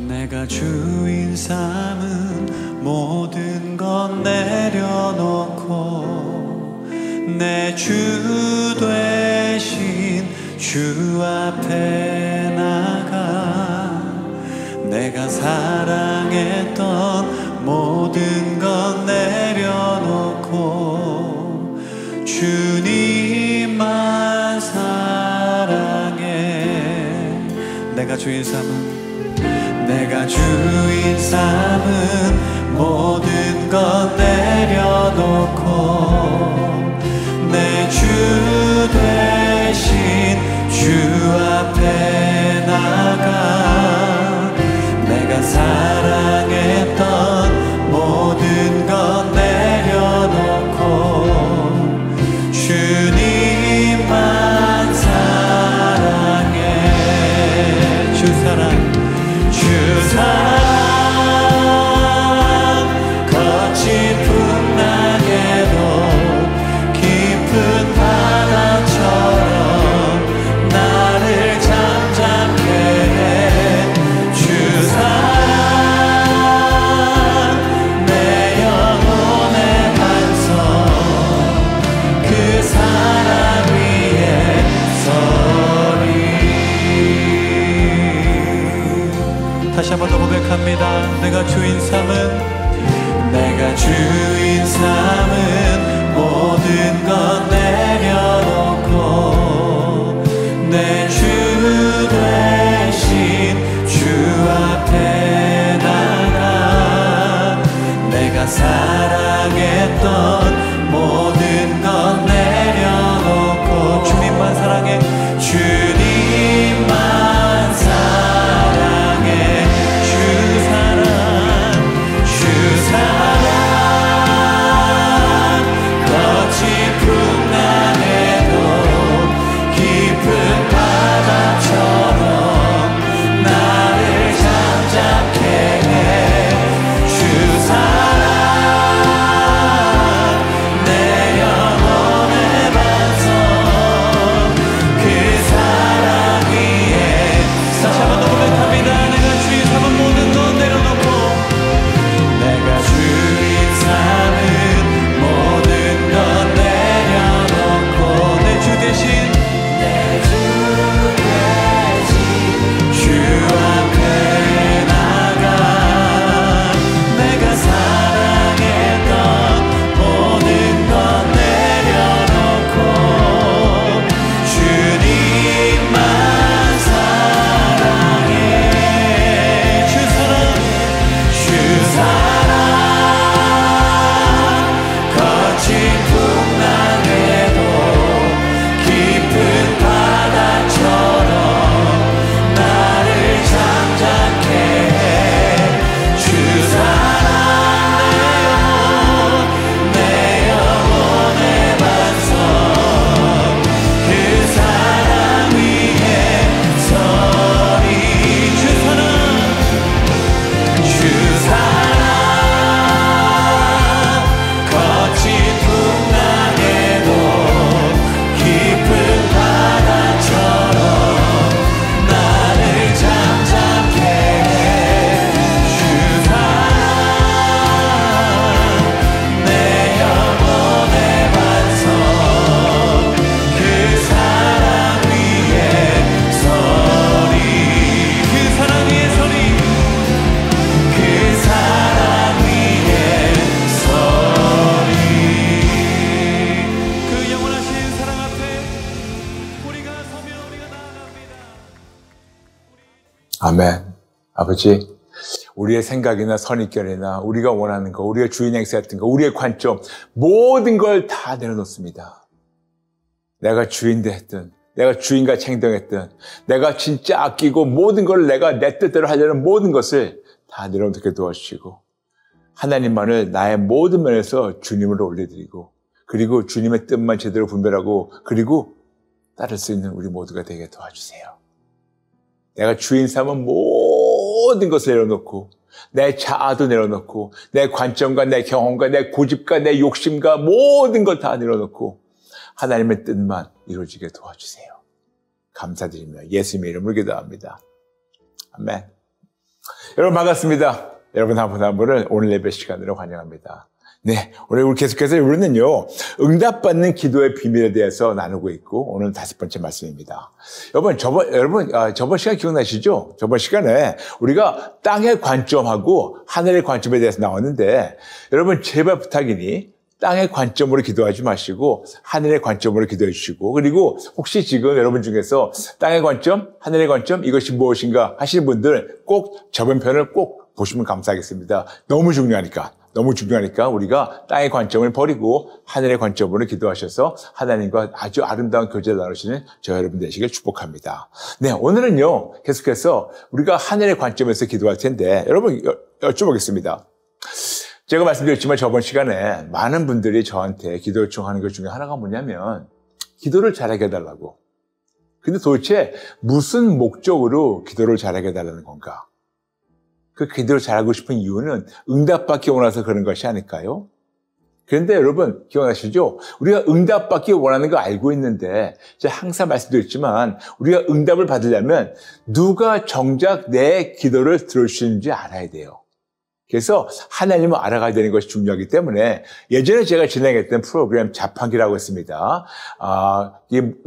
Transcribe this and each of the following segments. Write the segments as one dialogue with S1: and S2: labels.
S1: 내가 주인 삼은 모든 것 내려놓고 내 주 되신 주 앞에 나가 내가 사랑했던 모든 것 내려놓고 주님만 사랑해. 내가 주인 삼은 모든 것 내려놓고 내 주 되신 주 앞에 나가 내가 사랑했던 모든 것 내려놓고 주님만 사랑해. 주 사랑 거친 풍랑에도 깊은 바다처럼 나를 잠잠케 해. 주 사랑 내 영혼의 반석 그 사랑 위에 서리. 다시 한 번 더 고백합니다. 내가 주인 삼은 모든 것 내려놓고 내 주 되신 주 앞에 나가 내가 사랑했던 모든 것 내려놓고 주님만 사랑해. 주님만 사랑해. 주 사랑 거친 풍랑에도 깊은 바다처럼 나를 잠잠케 해. 주 사랑 내 영혼의 반석 그 사랑 위에. 다시 한번 더 고백합니다. 내가 주인 삼은 모든 것 내려놓고 내가 주인 삼은 모든 것 내려놓고 내 주 대신 주 앞에 나가 내가 사랑했던 모든 것 내려놓고 주님만 사랑해. 주 사랑 거친 풍랑에도 깊은 바다처럼 나를 잠잠케 해. 주 사랑 내 영혼의 반석 그 사랑 위에 서리. 주 사랑 거친 풍랑에도 깊은 바다처럼 나를 잠잠케 해. 주 사랑 내 영혼의 반석 그 사랑 위에 서리. 그 사랑 위에 서리. 그 사랑 위에 서리. 그 영원하신 사랑 앞에 우리가 서며 우리가 나아갑니다.
S2: 아멘. 아버지, 우리의 생각이나 선입견이나 우리가 원하는 거, 우리가 주인 행세했던 거, 우리의 관점, 모든 걸 다 내려놓습니다. 내가 주인 됐든, 내가 주인같이 행동했든, 내가 진짜 아끼고 모든 걸 내가 내 뜻대로 하려는 모든 것을 다 내려놓게 도와주시고 하나님만을 나의 모든 면에서 주님으로 올려드리고 그리고 주님의 뜻만 제대로 분별하고 그리고 따를 수 있는 우리 모두가 되게 도와주세요. 내가 주인 삼은 모든 것을 내려놓고 내 자아도 내려놓고 내 관점과 내 경험과 내 고집과 내 욕심과 모든 걸 다 내려놓고 하나님의 뜻만 이루어지게 도와주세요. 감사드리며 예수님의 이름으로 기도합니다. 아멘. 여러분 반갑습니다. 여러분 한 분 한 분을 오늘 예배 시간으로 환영합니다. 네, 오늘 계속해서 우리는요, 응답받는 기도의 비밀에 대해서 나누고 있고, 오늘 5번째 말씀입니다. 여러분, 저번 시간 기억나시죠? 저번 시간에 우리가 땅의 관점하고 하늘의 관점에 대해서 나왔는데, 여러분, 제발 부탁이니, 땅의 관점으로 기도하지 마시고, 하늘의 관점으로 기도해 주시고, 그리고 혹시 지금 여러분 중에서 땅의 관점, 하늘의 관점, 이것이 무엇인가 하시는 분들 꼭 저번 편을 꼭 보시면 감사하겠습니다. 너무 중요하니까 우리가 땅의 관점을 버리고 하늘의 관점으로 기도하셔서 하나님과 아주 아름다운 교제를 나누시는 저 여러분 되시길 축복합니다. 네, 오늘은요, 계속해서 우리가 하늘의 관점에서 기도할 텐데, 여러분 여쭤보겠습니다. 제가 말씀드렸지만 저번 시간에 많은 분들이 저한테 기도 요청하는 것 중에 하나가 뭐냐면, 기도를 잘하게 해달라고. 근데 도대체 무슨 목적으로 기도를 잘하게 해달라는 건가? 그 기도를 잘하고 싶은 이유는 응답받기 원해서 그런 것이 아닐까요? 그런데 여러분 기억나시죠? 우리가 응답받기 원하는 거 알고 있는데 제가 항상 말씀드렸지만 우리가 응답을 받으려면 누가 정작 내 기도를 들어주시는지 알아야 돼요. 그래서 하나님을 알아가야 되는 것이 중요하기 때문에 예전에 제가 진행했던 프로그램 자판기라고 했습니다.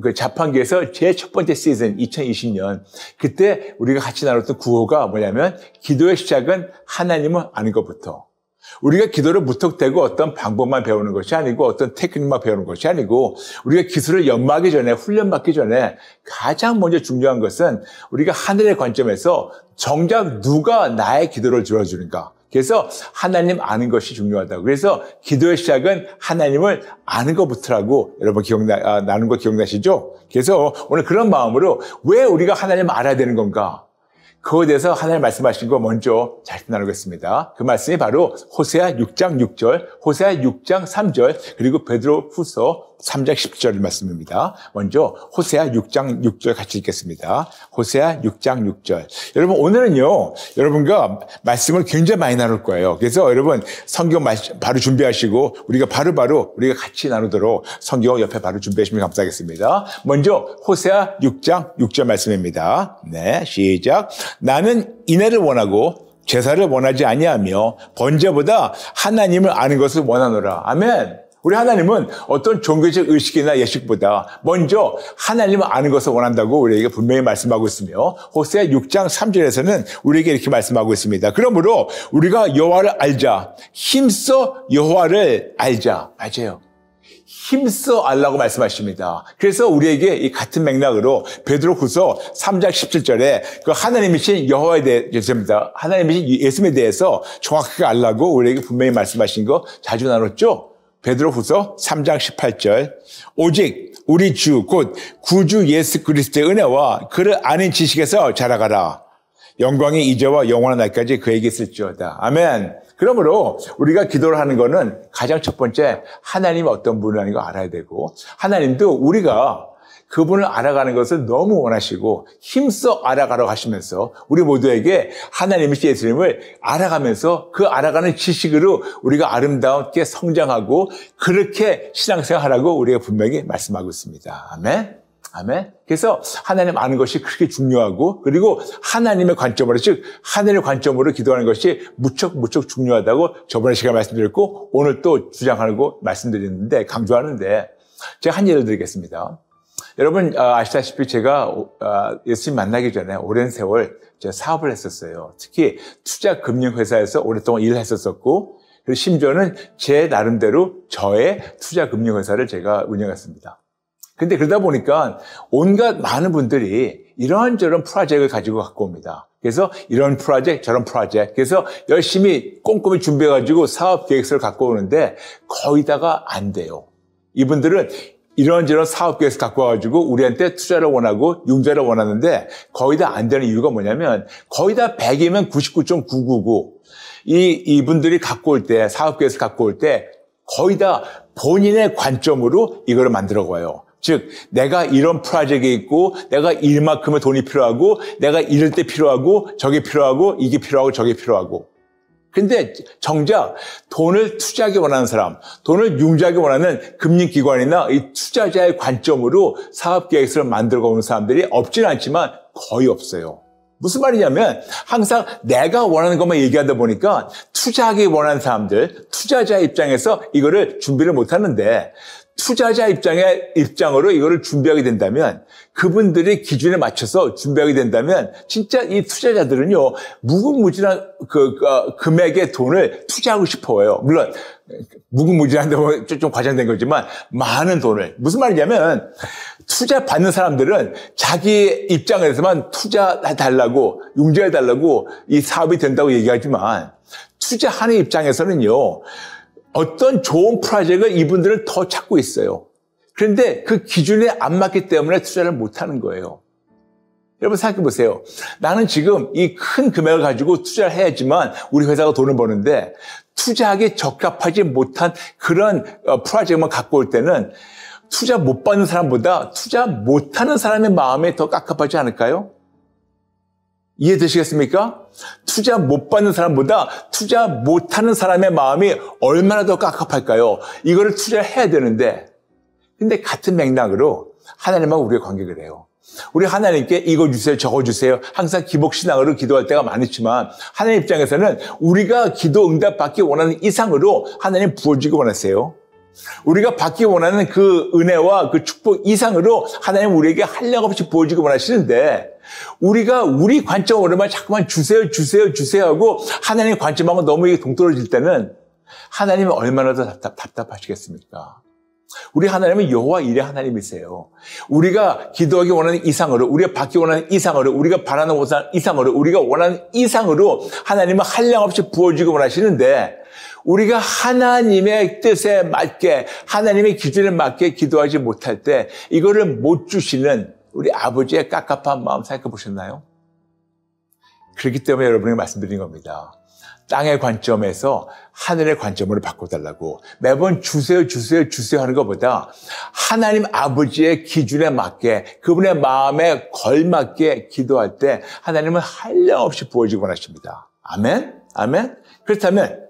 S2: 그 자판기에서 제 첫 번째 시즌 2020년 그때 우리가 같이 나눴던 구호가 뭐냐면 기도의 시작은 하나님을 아는 것부터. 우리가 기도를 무턱대고 어떤 방법만 배우는 것이 아니고 어떤 테크닉만 배우는 것이 아니고 우리가 기술을 연마하기 전에 훈련받기 전에 가장 먼저 중요한 것은 우리가 하늘의 관점에서 정작 누가 나의 기도를 들어주는가. 그래서 하나님 아는 것이 중요하다고. 그래서 기도의 시작은 하나님을 아는 것부터라고 여러분 나눈 거 기억나시죠? 그래서 오늘 그런 마음으로 왜 우리가 하나님을 알아야 되는 건가? 그거에 대해서 하나님 말씀하신 거 먼저 잘 나누겠습니다. 그 말씀이 바로 호세아 6장 6절, 호세아 6장 3절, 그리고 베드로후서 3장 10절 말씀입니다. 먼저 호세아 6장 6절 같이 읽겠습니다. 호세아 6장 6절. 여러분 오늘은요, 여러분과 말씀을 굉장히 많이 나눌 거예요. 그래서 여러분 성경 바로 준비하시고 우리가 우리가 같이 나누도록 성경 옆에 바로 준비하시면 감사하겠습니다. 먼저 호세아 6장 6절 말씀입니다. 네, 시작. 나는 인애를 원하고 제사를 원하지 아니하며 번제보다 하나님을 아는 것을 원하노라. 아멘. 우리 하나님은 어떤 종교적 의식이나 예식보다 먼저 하나님을 아는 것을 원한다고 우리에게 분명히 말씀하고 있으며 호세아 6장 3절에서는 우리에게 이렇게 말씀하고 있습니다. 그러므로 우리가 여호와를 알자. 힘써 여호와를 알자. 맞아요. 힘써 알라고 말씀하십니다. 그래서 우리에게 이 같은 맥락으로 베드로후서 3장 17절에 그 하나님이신 여호와에 대해서입니다. 하나님이신 예수님에 대해서 정확하게 알라고 우리에게 분명히 말씀하신 거 자주 나눴죠? 베드로후서 3장 18절 오직 우리 주 곧 구주 예수 그리스도의 은혜와 그를 아는 지식에서 자라가라. 영광이 이제와 영원한 날까지 그에게 있을지어다. 아멘. 그러므로 우리가 기도를 하는 거는 가장 첫 번째 하나님이 어떤 분이라는 거 알아야 되고 하나님도 우리가 그분을 알아가는 것을 너무 원하시고 힘써 알아가라고 하시면서 우리 모두에게 하나님이신 예수님을 알아가면서 그 알아가는 지식으로 우리가 아름답게 성장하고 그렇게 신앙생활하라고 우리가 분명히 말씀하고 있습니다. 아멘. 아멘. 그래서 하나님 아는 것이 그렇게 중요하고 그리고 하나님의 관점으로 즉 하늘의 관점으로 기도하는 것이 무척 중요하다고 저번에 시간에 말씀드렸고 오늘 또 주장하고 말씀드렸는데 강조하는데 제가 한 예를 드리겠습니다. 여러분 아시다시피 제가 예수님 만나기 전에 오랜 세월 제가 사업을 했었어요. 특히 투자금융회사에서 오랫동안 일을 했었었고 그리고 심지어는 제 나름대로 저의 투자금융회사를 제가 운영했습니다. 근데 그러다 보니까 온갖 많은 분들이 이런저런 프로젝트를 가지고 갖고 옵니다. 그래서 이런 프로젝트, 저런 프로젝트. 그래서 열심히 꼼꼼히 준비해가지고 사업 계획서를 갖고 오는데 거의 다가 안 돼요. 이분들은 이런저런 사업 계획서 갖고 와가지고 우리한테 투자를 원하고 융자를 원하는데 거의 다 안 되는 이유가 뭐냐면 거의 다 100이면 99.999. 이분들이 갖고 올 때, 사업 계획서 갖고 올 때 거의 다 본인의 관점으로 이걸 만들어가요. 즉 내가 이런 프로젝트가 있고 내가 이만큼의 돈이 필요하고 내가 이럴 때 필요하고 저게 필요하고 이게 필요하고 저게 필요하고 근데 정작 돈을 투자하기 원하는 사람, 돈을 융자하기 원하는 금융기관이나 이 투자자의 관점으로 사업계획서를 만들고 오는 사람들이 없지는 않지만 거의 없어요. 무슨 말이냐면 항상 내가 원하는 것만 얘기하다 보니까 투자하기 원하는 사람들, 투자자 입장에서 이거를 준비를 못 하는데 투자자 입장으로 이거를 준비하게 된다면 그분들의 기준에 맞춰서 준비하게 된다면 진짜 이 투자자들은요 무궁무진한 금액의 돈을 투자하고 싶어요. 물론 무궁무진한데 좀 과장된 거지만 많은 돈을 무슨 말이냐면 투자 받는 사람들은 자기 입장에서만 투자해달라고 융자해달라고 이 사업이 된다고 얘기하지만 투자하는 입장에서는요 어떤 좋은 프로젝트를 이분들은 더 찾고 있어요. 그런데 그 기준에 안 맞기 때문에 투자를 못하는 거예요. 여러분 생각해 보세요. 나는 지금 이 큰 금액을 가지고 투자를 해야지만 우리 회사가 돈을 버는데 투자하기 적합하지 못한 그런 프로젝트만 갖고 올 때는 투자 못 받는 사람보다 투자 못하는 사람의 마음이 더 깝깝하지 않을까요? 이해되시겠습니까? 투자 못 받는 사람보다 투자 못하는 사람의 마음이 얼마나 더 깝깝할까요? 이거를 투자를 해야 되는데 근데 같은 맥락으로 하나님하고 우리가 관계를 해요. 우리 하나님께 이거 주세요 저거 주세요 항상 기복신앙으로 기도할 때가 많지만 하나님 입장에서는 우리가 기도 응답 받기 원하는 이상으로 하나님 부어주기 원하세요. 우리가 받기 원하는 그 은혜와 그 축복 이상으로 하나님 우리에게 한량없이 부어주기 원하시는데 우리가 우리 관점으로만 자꾸만 주세요 하고 하나님 관점하고 너무 동떨어질 때는 하나님은 얼마나 더 답답하시겠습니까? 우리 하나님은 여호와 일의 하나님이세요. 우리가 기도하기 원하는 이상으로, 우리가 받기 원하는 이상으로, 우리가 바라는 이상으로, 우리가 원하는 이상으로 하나님은 한량없이 부어주기 원하시는데 우리가 하나님의 뜻에 맞게, 하나님의 기준에 맞게 기도하지 못할 때 이거를 못 주시는 우리 아버지의 깝깝한 마음 생각해 보셨나요? 그렇기 때문에 여러분에게 말씀드린 겁니다. 땅의 관점에서 하늘의 관점으로 바꿔달라고 매번 주세요 하는 것보다 하나님 아버지의 기준에 맞게 그분의 마음에 걸맞게 기도할 때 하나님은 한량없이 부어주기 원하십니다. 아멘? 아멘? 그렇다면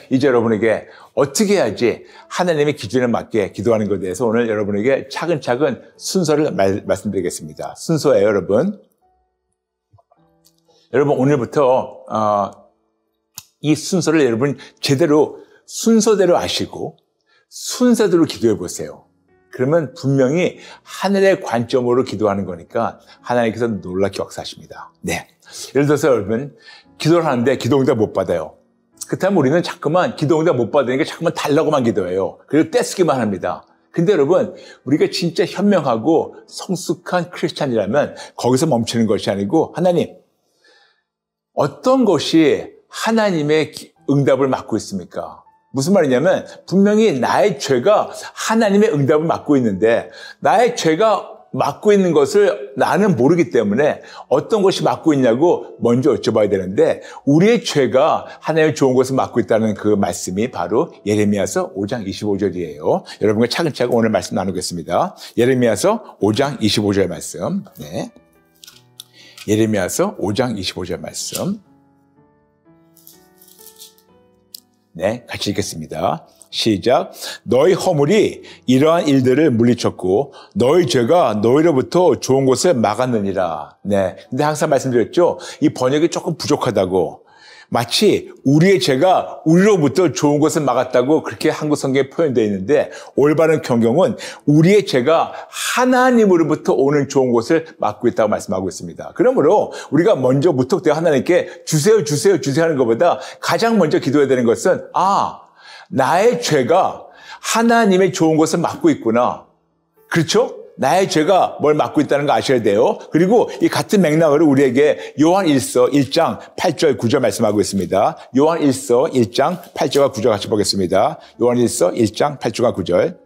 S2: 이제 여러분에게 어떻게 해야지 하나님의 기준에 맞게 기도하는 것에 대해서 오늘 여러분에게 차근차근 순서를 말씀드리겠습니다. 순서예요, 여러분. 여러분 오늘부터 이 순서를 여러분 제대로 순서대로 아시고 순서대로 기도해 보세요. 그러면 분명히 하늘의 관점으로 기도하는 거니까 하나님께서 놀랍게 역사하십니다. 네. 예를 들어서 여러분 기도를 하는데 기도 응답 못 받아요. 그렇다면 우리는 자꾸만 기도 응답 못 받으니까 자꾸만 달라고만 기도해요. 그리고 떼쓰기만 합니다. 근데 여러분 우리가 진짜 현명하고 성숙한 크리스찬이라면 거기서 멈추는 것이 아니고 하나님 어떤 것이 하나님의 응답을 맡고 있습니까? 무슨 말이냐면 분명히 나의 죄가 하나님의 응답을 맡고 있는데 나의 죄가 맡고 있는 것을 나는 모르기 때문에 어떤 것이 맡고 있냐고 먼저 여쭤봐야 되는데 우리의 죄가 하나님의 좋은 것을 맡고 있다는 그 말씀이 바로 예레미야서 5장 25절이에요. 여러분과 차근차근 오늘 말씀 나누겠습니다. 예레미야서 5장 25절 말씀. 네. 예레미야서 5장 25절 말씀. 네, 같이 읽겠습니다. 시작. 너희 허물이 이러한 일들을 물리쳤고 너희 죄가 너희로부터 좋은 것을 막았느니라. 네. 근데 항상 말씀드렸죠. 이 번역이 조금 부족하다고. 마치 우리의 죄가 우리로부터 좋은 것을 막았다고 그렇게 한국 성경에 표현되어 있는데 올바른 경경은 우리의 죄가 하나님으로부터 오는 좋은 것을 막고 있다고 말씀하고 있습니다. 그러므로 우리가 먼저 무턱대고 하나님께 주세요 하는 것보다 가장 먼저 기도해야 되는 것은 나의 죄가 하나님의 좋은 것을 막고 있구나. 그렇죠? 나의 죄가 뭘 막고 있다는 거 아셔야 돼요. 그리고 이 같은 맥락으로 우리에게 요한 1서 1장 8절 9절 말씀하고 있습니다. 요한 1서 1장 8절과 9절 같이 보겠습니다. 요한 1서 1장 8절과 9절.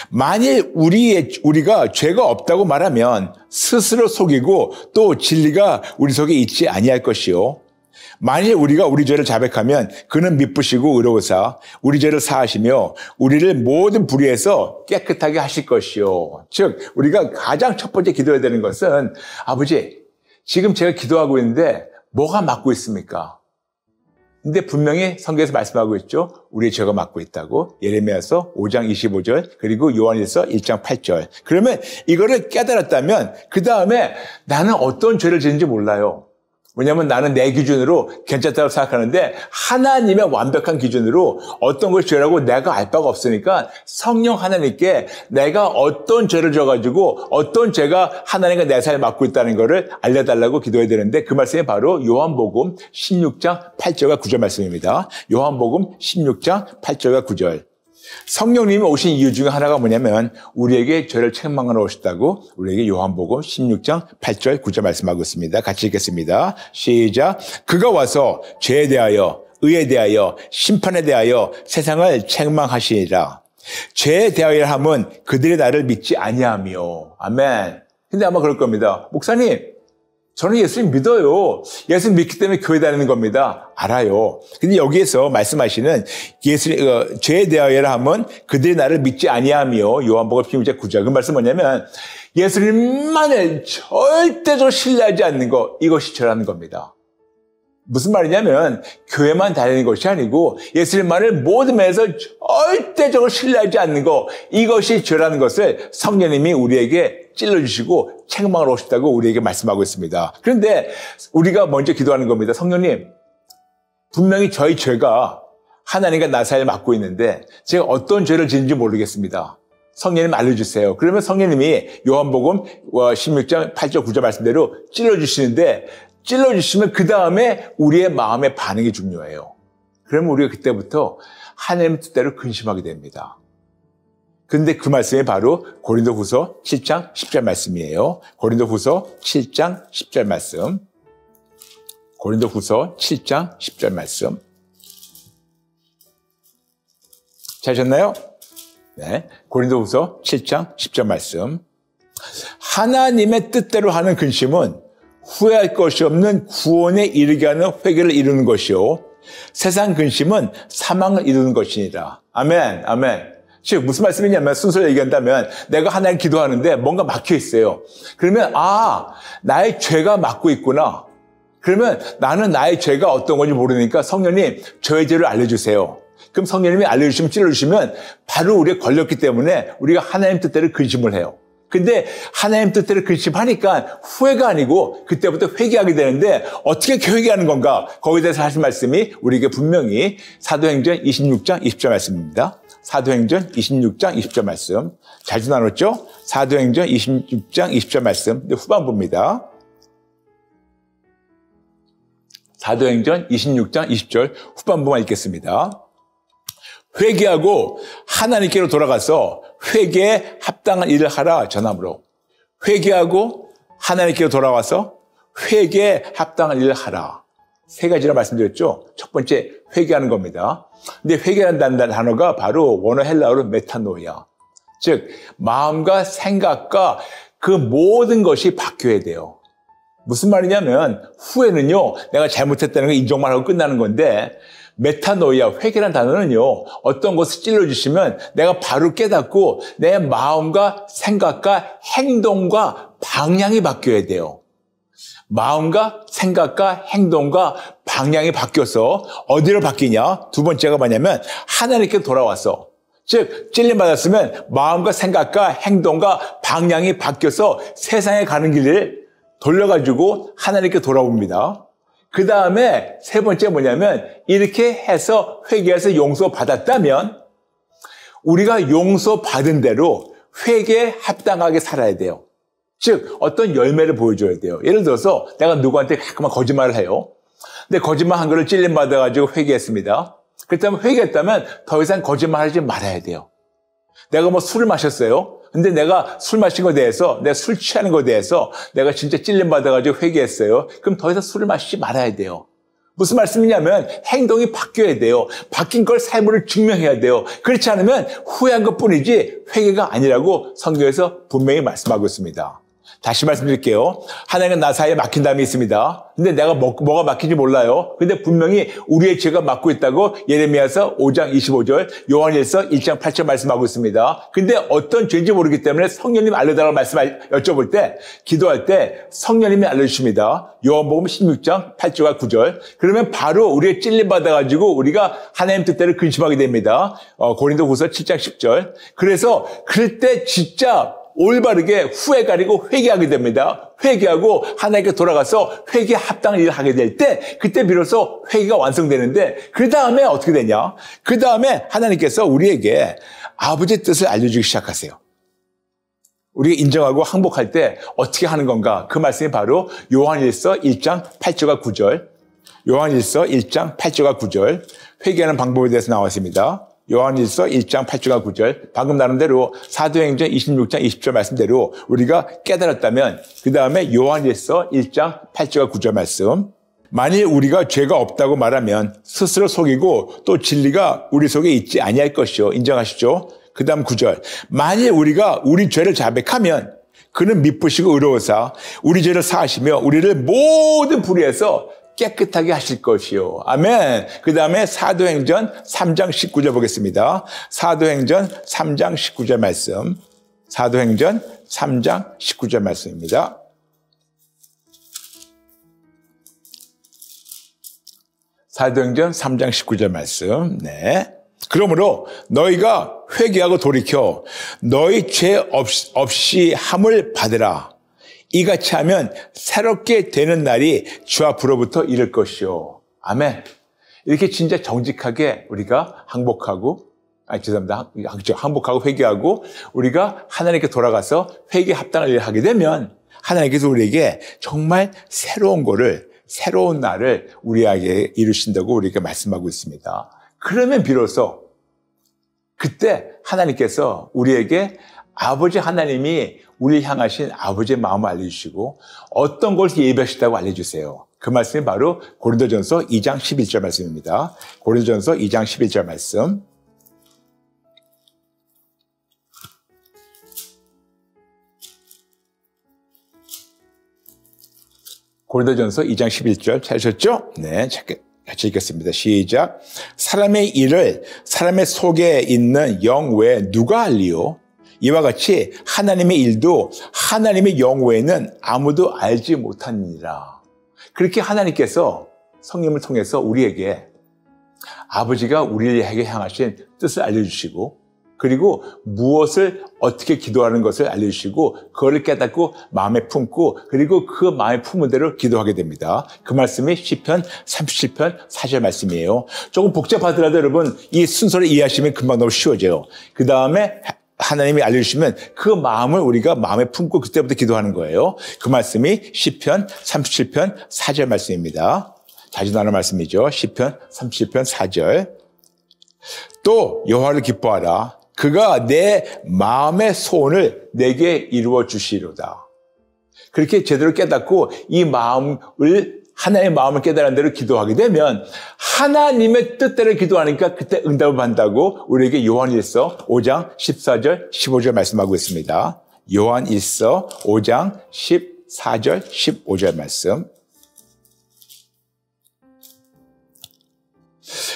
S2: 만일 우리가 죄가 없다고 말하면 스스로 속이고 또 진리가 우리 속에 있지 아니할 것이요. 만일 우리가 우리 죄를 자백하면 그는 미쁘시고 의로우사 우리 죄를 사하시며 우리를 모든 불의에서 깨끗하게 하실 것이요. 즉 우리가 가장 첫 번째 기도해야 되는 것은 아버지 지금 제가 기도하고 있는데 뭐가 막고 있습니까? 근데 분명히 성경에서 말씀하고 있죠. 우리의 죄가 막고 있다고. 예레미야서 5장 25절 그리고 요한일서 1장 8절. 그러면 이거를 깨달았다면 그 다음에 나는 어떤 죄를 지는지 몰라요. 왜냐하면 나는 내 기준으로 괜찮다고 생각하는데 하나님의 완벽한 기준으로 어떤 것이 죄라고 내가 알 바가 없으니까 성령 하나님께 내가 어떤 죄를 져가지고 어떤 죄가 하나님과 내 삶에 맡고 있다는 것을 알려달라고 기도해야 되는데 그 말씀이 바로 요한복음 16장 8절과 9절 말씀입니다. 요한복음 16장 8절과 9절. 성령님이 오신 이유 중에 하나가 뭐냐면 우리에게 죄를 책망하러 오셨다고 우리에게 요한복음 16장 8절 9절 말씀하고 있습니다. 같이 읽겠습니다. 시작. 그가 와서 죄에 대하여 의에 대하여 심판에 대하여 세상을 책망하시리라. 죄에 대하여 함은 그들이 나를 믿지 아니하며. 아멘. 근데 아마 그럴 겁니다. 목사님 저는 예수님 믿어요. 예수님 믿기 때문에 교회 다니는 겁니다. 알아요. 근데 여기에서 말씀하시는 죄에 대하여라 하면 그들이 나를 믿지 아니하며 요한복음 16장 9절. 그 말씀 뭐냐면 예수님만을 절대적으로 신뢰하지 않는 것 이것이 죄라는 겁니다. 무슨 말이냐면 교회만 다니는 것이 아니고 예수님만을 모든 면에서 절대적으로 신뢰하지 않는 것 이것이 죄라는 것을 성령님이 우리에게 찔러주시고 책망을 오셨다고 우리에게 말씀하고 있습니다. 그런데 우리가 먼저 기도하는 겁니다. 성령님 분명히 저희 죄가 하나님과 나 사이에 맡고 있는데 제가 어떤 죄를 지는지 모르겠습니다. 성령님 알려주세요. 그러면 성령님이 요한복음 16장 8절 9절 말씀대로 찔러주시는데 찔러주시면 그 다음에 우리의 마음의 반응이 중요해요. 그러면 우리가 그때부터 하나님의 뜻대로 근심하게 됩니다. 근데 그 말씀이 바로 고린도후서 7장 10절 말씀이에요. 고린도후서 7장 10절 말씀. 고린도후서 7장 10절 말씀. 찾으셨나요? 네. 고린도후서 7장 10절 말씀. 하나님의 뜻대로 하는 근심은 후회할 것이 없는 구원에 이르게 하는 회개를 이루는 것이요. 세상 근심은 사망을 이루는 것이니라. 아멘, 아멘. 즉 무슨 말씀이냐면 순서를 얘기한다면 내가 하나님 기도하는데 뭔가 막혀 있어요. 그러면 나의 죄가 막고 있구나. 그러면 나는 나의 죄가 어떤 건지 모르니까 성령님 저의 죄를 알려주세요. 그럼 성령님이 알려주시면 찔러주시면 바로 우리가 걸렸기 때문에 우리가 하나님 뜻대로 근심을 해요. 근데 하나님 뜻대로 근심하니까 후회가 아니고 그때부터 회개하게 되는데 어떻게 회개하는 건가? 거기에 대해서 하신 말씀이 우리에게 분명히 사도행전 26장 20절 말씀입니다. 사도행전 26장 20절 말씀. 자주 나눴죠? 사도행전 26장 20절 말씀. 후반부입니다. 사도행전 26장 20절 후반부만 읽겠습니다. 회개하고 하나님께로 돌아가서 회개에 합당한 일을 하라 전함으로. 회개하고 하나님께로 돌아와서 회개에 합당한 일을 하라. 세 가지라 말씀드렸죠. 첫 번째 회개하는 겁니다. 근데 회개한다는 단어가 바로 원어 헬라어로 메타노이아. 즉 마음과 생각과 그 모든 것이 바뀌어야 돼요. 무슨 말이냐면 후회는요 내가 잘못했다는 걸 인정만 하고 끝나는 건데 메타노이아, 회개라는 단어는요 어떤 것을 찔러주시면 내가 바로 깨닫고 내 마음과 생각과 행동과 방향이 바뀌어야 돼요. 마음과 생각과 행동과 방향이 바뀌어서 어디로 바뀌냐? 두 번째가 뭐냐면 하나님께 돌아와서 즉 찔림받았으면 마음과 생각과 행동과 방향이 바뀌어서 세상에 가는 길을 돌려가지고 하나님께 돌아옵니다. 그 다음에 세 번째 뭐냐면 이렇게 해서 회개해서 용서받았다면 우리가 용서받은 대로 회개에 합당하게 살아야 돼요. 즉 어떤 열매를 보여줘야 돼요. 예를 들어서 내가 누구한테 가끔만 거짓말을 해요. 근데 거짓말한 거를 찔림받아가지고 회개했습니다. 그렇다면 회개했다면 더 이상 거짓말하지 말아야 돼요. 내가 뭐 술을 마셨어요. 근데 내가 술 마신 것에 대해서, 내가 술 취하는 것에 대해서 내가 진짜 찔림받아가지고 회개했어요. 그럼 더 이상 술을 마시지 말아야 돼요. 무슨 말씀이냐면 행동이 바뀌어야 돼요. 바뀐 걸 삶으로 증명해야 돼요. 그렇지 않으면 후회한 것뿐이지 회개가 아니라고 성경에서 분명히 말씀하고 있습니다. 다시 말씀드릴게요. 하나님과 나 사이에 막힌 담이 있습니다. 근데 내가 뭐가 막힌지 몰라요. 근데 분명히 우리의 죄가 막고 있다고 예레미야서 5장 25절, 요한일서 1장 8절 말씀하고 있습니다. 근데 어떤 죄인지 모르기 때문에 성령님 알려달라고 여쭤볼 때, 기도할 때 성령님이 알려주십니다. 요한복음 16장 8절과 9절. 그러면 바로 우리의 찔림받아가지고 우리가 하나님 뜻대로 근심하게 됩니다. 고린도후서 7장 10절. 그래서 그럴 때 진짜 올바르게 후회 가리고 회개하게 됩니다. 회개하고 하나님께 돌아가서 회개에 합당한 일을 하게 될 때 그때 비로소 회개가 완성되는데 그 다음에 어떻게 되냐? 그 다음에 하나님께서 우리에게 아버지의 뜻을 알려주기 시작하세요. 우리가 인정하고 항복할 때 어떻게 하는 건가? 그 말씀이 바로 요한일서 1장 8절과 9절. 요한일서 1장 8절과 9절. 회개하는 방법에 대해서 나와 있습니다. 요한일서 1장 8절과 9절, 방금 나름대로 사도행전 26장 20절 말씀대로 우리가 깨달았다면 그 다음에 요한일서 1장 8절과 9절 말씀, 만일 우리가 죄가 없다고 말하면 스스로 속이고 또 진리가 우리 속에 있지 아니할 것이요. 인정하시죠? 그 다음 9절, 만일 우리가 우리 죄를 자백하면 그는 미쁘시고 의로우사 우리 죄를 사하시며 우리를 모든 불의에서 깨끗하게 하실 것이요. 아멘. 그 다음에 사도행전 3장 19절 보겠습니다. 사도행전 3장 19절 말씀. 사도행전 3장 19절 말씀입니다. 사도행전 3장 19절 말씀. 네. 그러므로 너희가 회개하고 돌이켜 너희 죄 없이 함을 받으라. 이같이 하면 새롭게 되는 날이 주 앞으로부터 이를 것이요. 아멘. 이렇게 진짜 정직하게 우리가 항복하고 회개하고 우리가 하나님께 돌아가서 회개에 합당한 일을 하게 되면 하나님께서 우리에게 정말 새로운 날을 우리에게 이루신다고 우리가 말씀하고 있습니다. 그러면 비로소 그때 하나님께서 우리에게 아버지 하나님이 우리를 향하신 아버지의 마음을 알려주시고 어떤 것을 예배하시다고 알려주세요. 그 말씀이 바로 고린도전서 2장 11절 말씀입니다. 고린도전서 2장 11절 말씀. 고린도전서 2장 11절 찾으셨죠? 네, 같이 읽겠습니다. 시작. 사람의 일을 사람의 속에 있는 영 외에 누가 알리요? 이와 같이 하나님의 일도 하나님의 영 외에는 아무도 알지 못하니라. 그렇게 하나님께서 성령을 통해서 우리에게 아버지가 우리에게 향하신 뜻을 알려주시고 그리고 무엇을 어떻게 기도하는 것을 알려주시고 그거를 깨닫고 마음에 품고 그리고 그 마음에 품은 대로 기도하게 됩니다. 그 말씀이 시편 37편 4절 말씀이에요. 조금 복잡하더라도 여러분 이 순서를 이해하시면 금방 너무 쉬워져요. 그 다음에 하나님이 알려주시면 그 마음을 우리가 마음에 품고 그때부터 기도하는 거예요. 그 말씀이 시편 37편 4절 말씀입니다. 자주 나누는 말씀이죠. 시편 37편 4절. 또 여호와를 기뻐하라. 그가 내 마음의 소원을 내게 이루어 주시리로다. 그렇게 제대로 깨닫고 이 마음을 하나님의 마음을 깨달은 대로 기도하게 되면 하나님의 뜻대로 기도하니까 그때 응답을 받는다고 우리에게 요한일서 5장 14절 15절 말씀하고 있습니다. 요한일서 5장 14절 15절 말씀.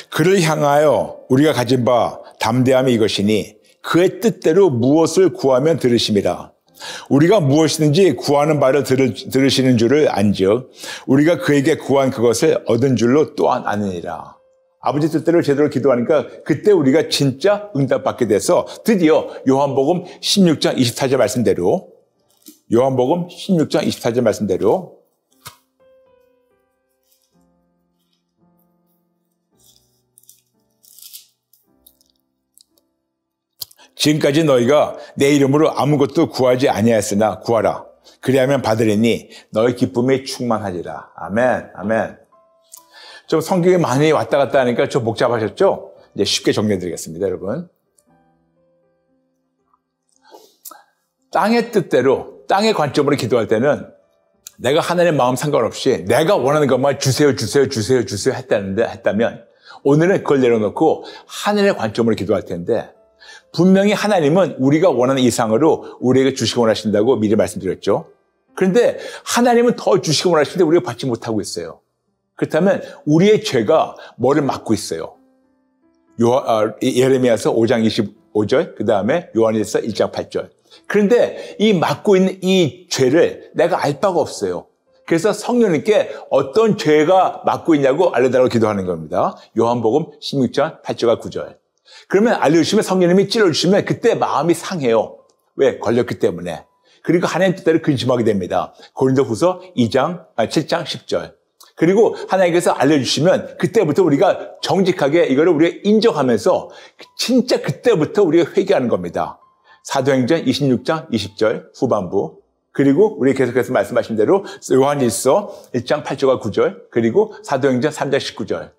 S2: 그를 향하여 우리가 가진 바 담대함이 이것이니 그의 뜻대로 무엇을 구하면 들으심이라. 우리가 무엇이든지 구하는 바를 들으시는 줄을 안즉 우리가 그에게 구한 그것을 얻은 줄로 또한 아느니라. 아버지 뜻대로 제대로 기도하니까 그때 우리가 진짜 응답받게 돼서 드디어 요한복음 16장 24절 말씀대로 요한복음 16장 24절 말씀대로 지금까지 너희가 내 이름으로 아무것도 구하지 아니하였으나 구하라. 그리하면 받으리니 너희 기쁨이 충만하리라. 아멘, 아멘. 좀 성경에 많이 왔다 갔다 하니까 좀 복잡하셨죠? 이제 쉽게 정리해드리겠습니다, 여러분. 땅의 뜻대로, 땅의 관점으로 기도할 때는 내가 하나님의 마음 상관없이 내가 원하는 것만 주세요 했다면 오늘은 그걸 내려놓고 하늘의 관점으로 기도할 텐데 분명히 하나님은 우리가 원하는 이상으로 우리에게 주시기 원하신다고 미리 말씀드렸죠. 그런데 하나님은 더 주시고 원하시는데 우리가 받지 못하고 있어요. 그렇다면 우리의 죄가 뭐를 막고 있어요? 예레미야서 5장 25절, 그 다음에 요한일서 1장 8절. 그런데 이 막고 있는 이 죄를 내가 알 바가 없어요. 그래서 성령님께 어떤 죄가 막고 있냐고 알려달라고 기도하는 겁니다. 요한복음 16장 8절과 9절. 그러면 알려주시면 성령님이 찔러주시면 그때 마음이 상해요. 왜? 걸렸기 때문에. 그리고 하나님 뜻대로 근심하게 됩니다. 고린도후서 7장 10절. 그리고 하나님께서 알려주시면 그때부터 우리가 정직하게 이거를 우리가 인정하면서 진짜 그때부터 우리가 회개하는 겁니다. 사도행전 26장 20절 후반부. 그리고 우리 계속해서 말씀하신 대로 요한일서 1장 8절과 9절. 그리고 사도행전 3장 19절.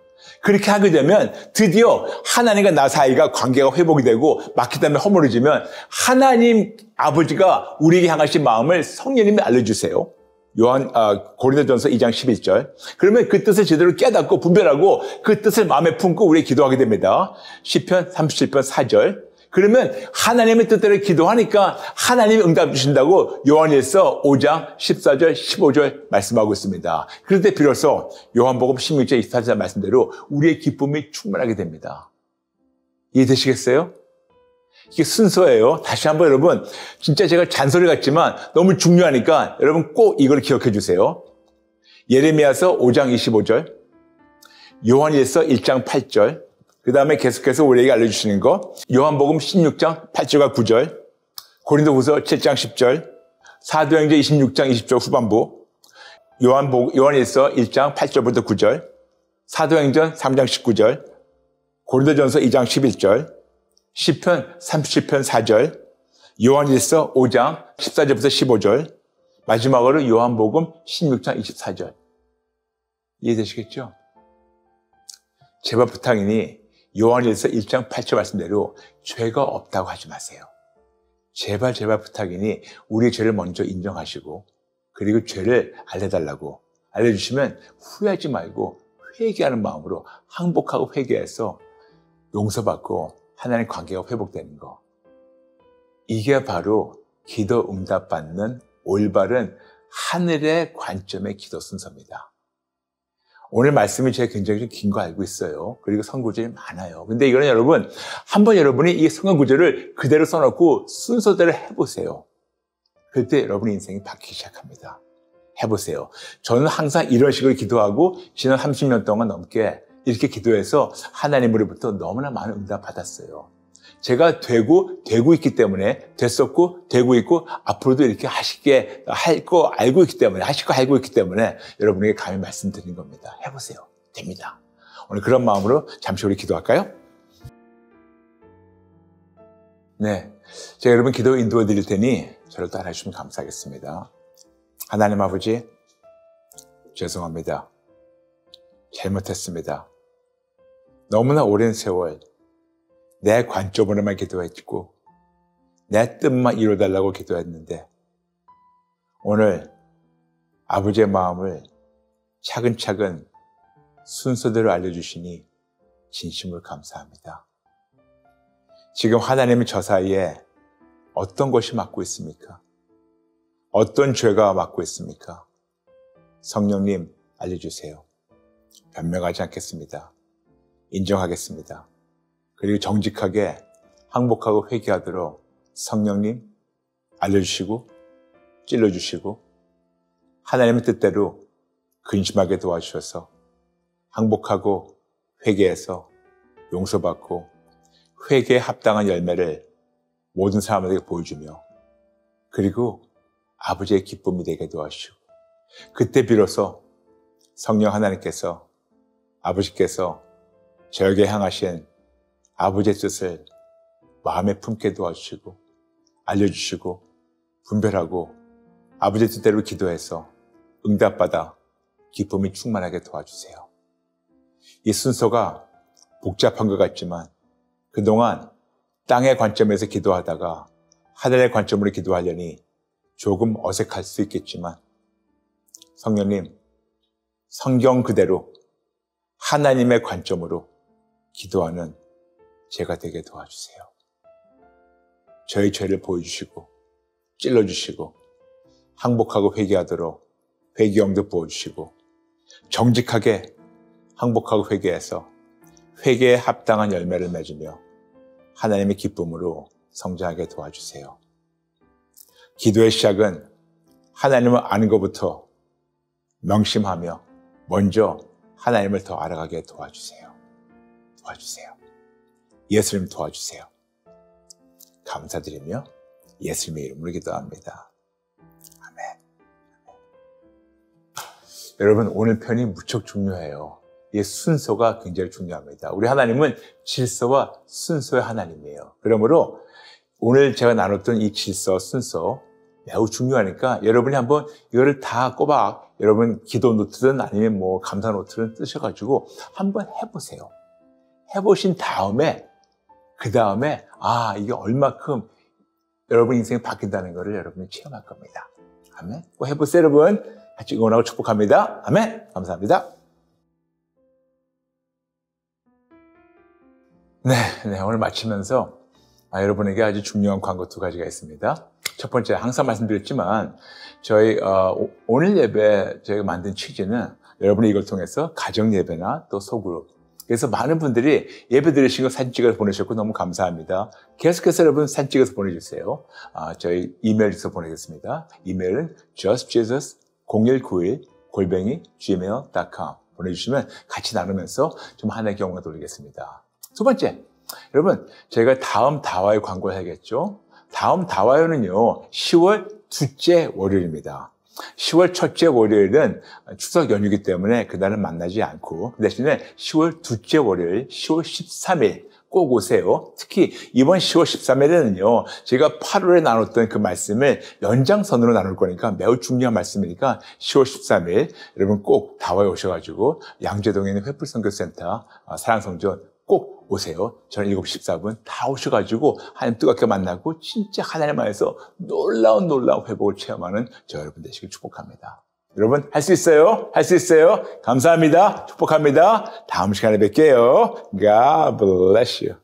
S2: 그렇게 하게 되면 드디어 하나님과 나 사이가 관계가 회복이 되고 막히 때문에 허물어지면 하나님 아버지가 우리에게 향하신 마음을 성령님이 알려주세요. 고린도전서 2장 11절. 그러면 그 뜻을 제대로 깨닫고 분별하고 그 뜻을 마음에 품고 우리 기도하게 됩니다. 시편 37편 4절. 그러면 하나님의 뜻대로 기도하니까 하나님이 응답 주신다고 요한일서 5장 14절 15절 말씀하고 있습니다. 그럴 때 비로소 요한복음 16장 24절 말씀대로 우리의 기쁨이 충만하게 됩니다. 이해되시겠어요? 이게 순서예요. 다시 한번 여러분, 진짜 제가 잔소리 같지만 너무 중요하니까 여러분 꼭 이걸 기억해 주세요. 예레미야서 5장 25절, 요한일서 1장 8절, 그 다음에 계속해서 우리에게 알려주시는 거, 요한복음 16장 8절과 9절, 고린도후서 7장 10절, 사도행전 26장 20절 후반부, 요한일서 1장 8절부터 9절, 사도행전 3장 19절, 고린도전서 2장 11절, 시편 37편 4절, 요한일서 5장 14절부터 15절, 마지막으로 요한복음 16장 24절. 이해되시겠죠? 제발 부탁이니 요한일서 1장 8절 말씀대로 죄가 없다고 하지 마세요. 제발 부탁이니 우리의 죄를 먼저 인정하시고 그리고 죄를 알려달라고 알려주시면 후회하지 말고 회개하는 마음으로 항복하고 회개해서 용서받고 하나님 관계가 회복되는 거. 이게 바로 기도 응답받는 올바른 하늘의 관점의 기도 순서입니다. 오늘 말씀이 제가 굉장히 긴 거 알고 있어요. 그리고 선구절이 많아요. 근데 이거는 여러분, 한번 여러분이 이 선구절을 그대로 써놓고 순서대로 해보세요. 그때 여러분의 인생이 바뀌기 시작합니다. 해보세요. 저는 항상 이런 식으로 기도하고 지난 30년 동안 넘게 이렇게 기도해서 하나님으로부터 너무나 많은 응답 받았어요. 제가 되고 있기 때문에 됐었고 되고 있고 앞으로도 이렇게 할 거 알고 있기 때문에 하실 거 알고 있기 때문에 여러분에게 감히 말씀드리는 겁니다. 해보세요. 됩니다. 오늘 그런 마음으로 잠시 우리 기도할까요? 네, 제가 여러분 기도 인도해 드릴 테니 저를 따라해 주시면 감사하겠습니다. 하나님 아버지, 죄송합니다. 잘못했습니다. 너무나 오랜 세월 내 관점으로만 기도했고 내 뜻만 이루어달라고 기도했는데 오늘 아버지의 마음을 차근차근 순서대로 알려주시니 진심으로 감사합니다. 지금 하나님은 저 사이에 어떤 것이 막고 있습니까? 어떤 죄가 막고 있습니까? 성령님 알려주세요. 변명하지 않겠습니다. 인정하겠습니다. 그리고 정직하게 항복하고 회개하도록 성령님 알려주시고 찔러주시고 하나님의 뜻대로 근심하게 도와주셔서 항복하고 회개해서 용서받고 회개에 합당한 열매를 모든 사람들에게 보여주며 그리고 아버지의 기쁨이 되게 도와주시고 그때 비로소 성령 하나님께서 아버지께서 저에게 향하신 아버지의 뜻을 마음에 품게 도와주시고 알려주시고 분별하고 아버지의 뜻대로 기도해서 응답받아 기쁨이 충만하게 도와주세요. 이 순서가 복잡한 것 같지만 그동안 땅의 관점에서 기도하다가 하늘의 관점으로 기도하려니 조금 어색할 수 있겠지만 성령님, 성경 그대로 하나님의 관점으로 기도하는 제가 되게 도와주세요. 저의 죄를 보여주시고 찔러주시고 항복하고 회개하도록 회개형도 부어주시고 정직하게 항복하고 회개해서 회개에 합당한 열매를 맺으며 하나님의 기쁨으로 성장하게 도와주세요. 기도의 시작은 하나님을 아는 것부터 명심하며 먼저 하나님을 더 알아가게 도와주세요. 도와주세요. 예수님 도와주세요. 감사드리며 예수님의 이름으로 기도합니다. 아멘. 여러분, 오늘 편이 무척 중요해요. 이 순서가 굉장히 중요합니다. 우리 하나님은 질서와 순서의 하나님이에요. 그러므로 오늘 제가 나눴던 이 질서, 순서 매우 중요하니까 여러분이 한번 이거를 다 꼬박 여러분 기도 노트든 아니면 뭐 감사 노트를 쓰셔가지고 한번 해보세요. 해보신 다음에 그 다음에 이게 얼마큼 여러분 인생이 바뀐다는 것을 여러분이 체험할 겁니다. 아멘. 꼭 해보세요, 여러분. 같이 응원하고 축복합니다. 아멘. 감사합니다. 네, 오늘 마치면서 여러분에게 아주 중요한 광고 2가지가 있습니다. 첫 번째, 항상 말씀드렸지만 저희 오늘 예배 저희가 만든 취지는 여러분이 이걸 통해서 가정 예배나 또 소그룹, 그래서 많은 분들이 예배 드리신 거 사진 찍어서 보내주셨고 너무 감사합니다. 계속해서 여러분 사진 찍어서 보내주세요. 저희 이메일 주소 보내겠습니다. 이메일은 justjesus0191@gmail.com 보내주시면 같이 나누면서 좀 하나의 경험을 돌리겠습니다. 두 번째, 여러분 저희가 다음 다와의 광고를 해야겠죠. 다음 다와요는요 10월 둘째 월요일입니다. 10월 첫째 월요일은 추석 연휴이기 때문에 그날은 만나지 않고 그 대신에 10월 둘째 월요일 10월 13일 꼭 오세요. 특히 이번 10월 13일에는요 제가 8월에 나눴던 그 말씀을 연장선으로 나눌 거니까 매우 중요한 말씀이니까 10월 13일 여러분 꼭 다와에 오셔가지고 양재동에 있는 횃불선교센터 사랑성전 꼭 오세요. 저는 7시 14분 다 오셔가지고 하나님 뜨겁게 만나고 진짜 하나님 안에서 놀라운 회복을 체험하는 저 여러분 되시길 축복합니다. 여러분 할 수 있어요? 할 수 있어요? 감사합니다. 축복합니다. 다음 시간에 뵐게요. God bless you.